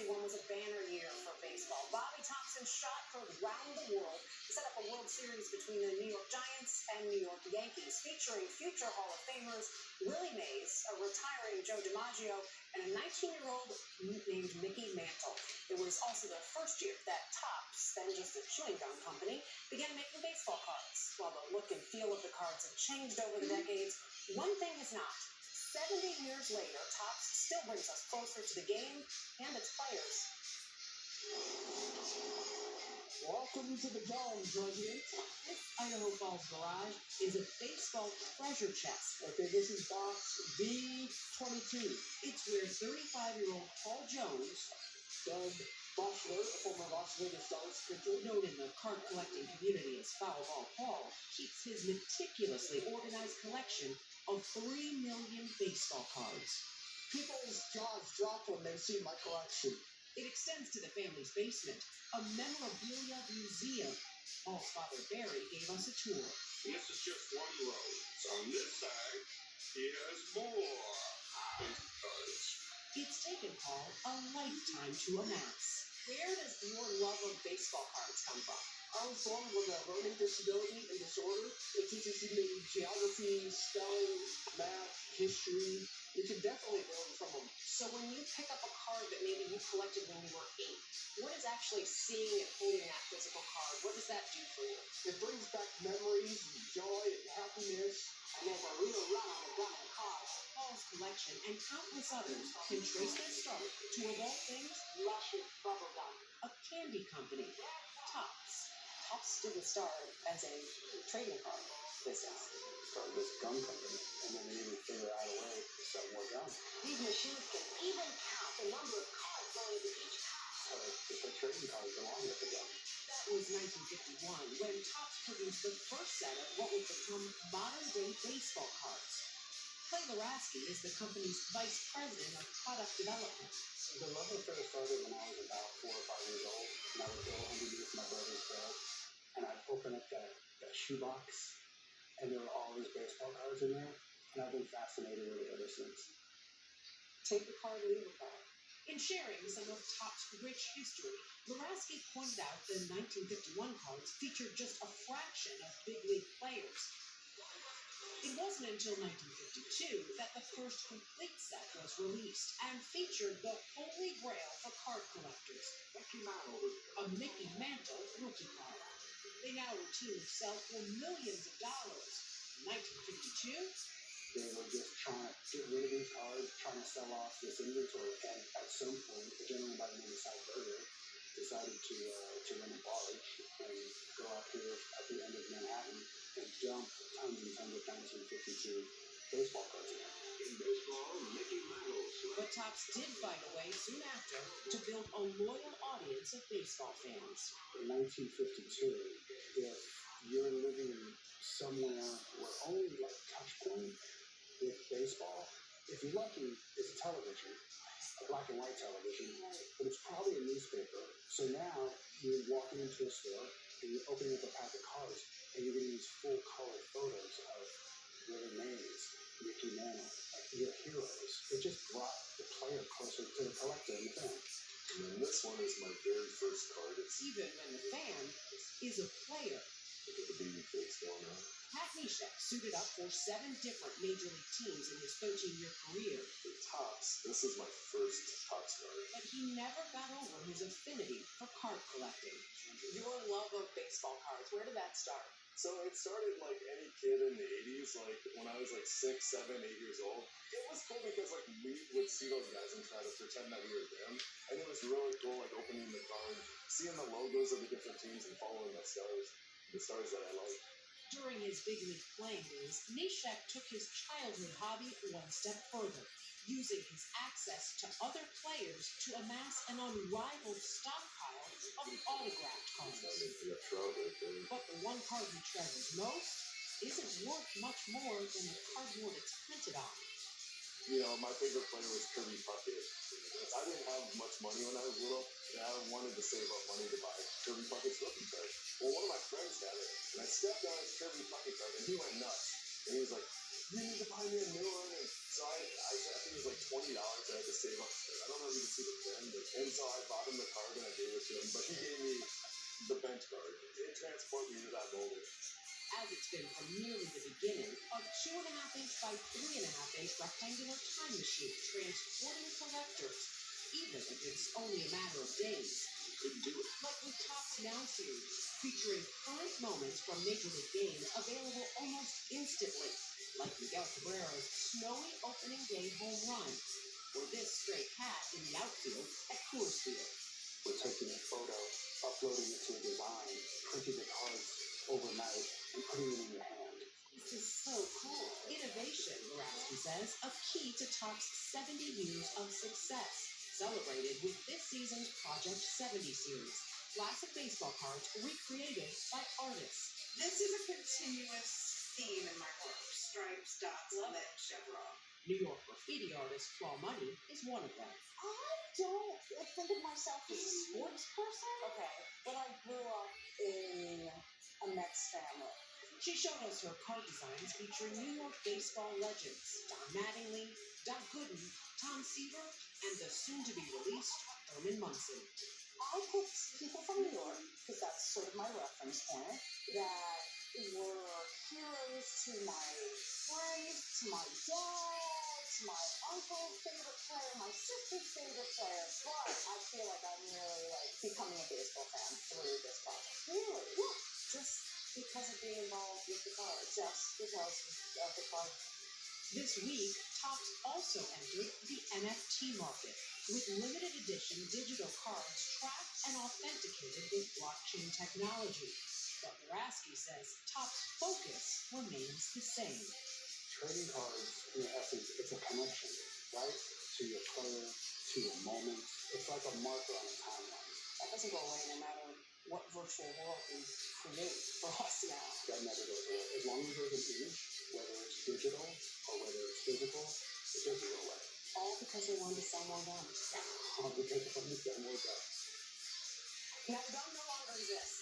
1951 was a banner year for baseball. Bobby Thomson shot heard round the world to set up a World Series between the New York Giants and New York Yankees, featuring future Hall of Famers Willie Mays, a retiring Joe DiMaggio, and a 19-year-old named Mickey Mantle. It was also the first year that Topps, then just a chewing gum company, began making baseball cards. While the look and feel of the cards have changed over the decades, one thing has not. 70 years later, Topps still brings us closer to the game and its players. Welcome to the Dome, President. This Idaho Falls garage is a baseball treasure chest. Okay, this is box V22. It's where 35-year-old Paul Jones, Doug Boschler, a former Las Vegas Stars pitcher, known in the card collecting community as Foul Ball Paul, keeps his meticulously organized collection of 3 million baseball cards. People's jaws drop when they see my collection. It extends to the family's basement, a memorabilia museum. Paul's father, Barry, gave us a tour. This is just one row. So on this side, he has more baseball cards. It's taken Paul a lifetime to amass. Where does your love of baseball cards come from? I was born with a learning disability and disorder. It teaches you geography, spelling, math, history. You can definitely learn from them. So when you pick up a card that maybe you collected when you were 8, what is actually seeing and holding that physical card? What does that do for you? It brings back memories, and joy, and happiness. I never really run on a gun and cards. Paul's collection and countless others can trace their start to, of all things, Luscious Bubblegum, a candy company. Topps. Topps didn't start as a trading card business. Started this gum company, and then they even figure out a way to sell more gum. These machines can even count the number of cards going into each pack. So they put trading cards along with the gum. That was 1951, when Topps produced the first set of what would become modern-day baseball cards. Clay Laraski is the company's vice president of product development. The love affair started when I was about 4 or 5 years old, and I would go underneath my brother's bed, and I'd open up that shoebox, and there were all these baseball cards in there, and I've been fascinated with it ever since. Take a card, leave a card. In sharing some of Topps' rich history, Laraski pointed out the 1951 cards featured just a fraction of big league players. It wasn't until 1952 that the first complete set was released and featured the holy grail for card collectors, a Mickey Mantle rookie card. They now routinely sell for millions of dollars. In 1952, They were just trying to get rid of these cards, trying to sell off this inventory, and at some point, a gentleman by the name of Cy Berger decided to run a barge and go out here at the end of Manhattan and dump tons and tons of 1952 baseball cards in there. In baseball, Mickey Mantle. but Topps did find a way soon after to build a loyal audience of baseball fans. In 1952, if you're living somewhere where only like touch point with baseball, if you're lucky, it's a television, a black and white television, but it's probably a newspaper. So now you're walking into a store and you're opening up a pack of cards and you're getting these full color photos of Willie Mays, Mickey Mantle, like your heroes. It just brought the player closer to the collector and the fan. And this one is my very first card. It's Even when the fan is a player. look at the baby face going on. Pat Neshek suited up for 7 different major league teams in his 13-year career, The Topps. This is my first Topps card. but he never got over his affinity for card collecting. Your love of baseball cards, where did that start? So it started like any kid in the 80s, like when I was like 6, 7, 8 years old. It was cool because like we would see those guys and try to pretend that we were them. And it was really cool like opening the card, seeing the logos of the different teams and following the stars that I like. During his big league playing days, Neshek took his childhood hobby one step further, using his access to other players to amass an unrivaled stockpile of autographed cards. But the one card he treasures most isn't worth much more than the cardboard it's printed on. You know, my favorite player was Kirby Puckett. I didn't have much money when I was little, and I wanted to save up money to buy Kirby Puckett's rookie card. Well, one of my friends had it, and I stepped on his Kirby Puckett card, and he went nuts. And he was like, "You need to buy me a new one." And so I think it was like $20 I had to save up. I don't know if you can see the pen, and so I spin from nearly the beginning, a 2.5-inch by 3.5-inch rectangular time machine transporting collectors, even if it's only a matter of days. Couldn't do it. Like the Topps Now series, featuring current moments from Major League games available almost instantly, like Miguel Cabrera's snowy opening day home run, or this stray cat in the outfield at Coors Field. We're taking a photo, uploading it to a design, printing the cards overnight, and putting it in your hand. This is so cool. Innovation, Borowski says, a key to Topps 70 years of success, celebrated with this season's Project 70 series. Classic baseball cards recreated by artists. This is a continuous theme in my work. Stripes, dots, and then chevron. New York graffiti artist Claw Money is one of them. I don't think of myself as a sports person. Okay, but I grew up in a Mets family. She showed us her card designs featuring New York baseball legends Don Mattingly, Doug Gooden, Tom Seaver, and the soon-to-be-released Thurman Munson. I picked people from New York, because that's sort of my reference point, that were heroes to my friends, to my dad, to my uncle's favorite player, my sister's favorite player. But I feel like I'm really becoming a baseball fan through this project. Really? Yeah. Just because of being involved with the card. Just because of the card. This week, Topps also entered the NFT market with limited edition digital cards tracked and authenticated with blockchain technology. But Borowski says Topps' focus remains the same. Trading cards, in essence, it's a connection, right? To your player, to your moment. It's like a marker on a timeline. That doesn't go away no matter what virtual world we create for us now. That never goes away. As long as there's an image, whether it's digital or whether it's physical, it doesn't go away. All because they wanted to sell more guns. All because of the more guns. Now, the gun no longer exists.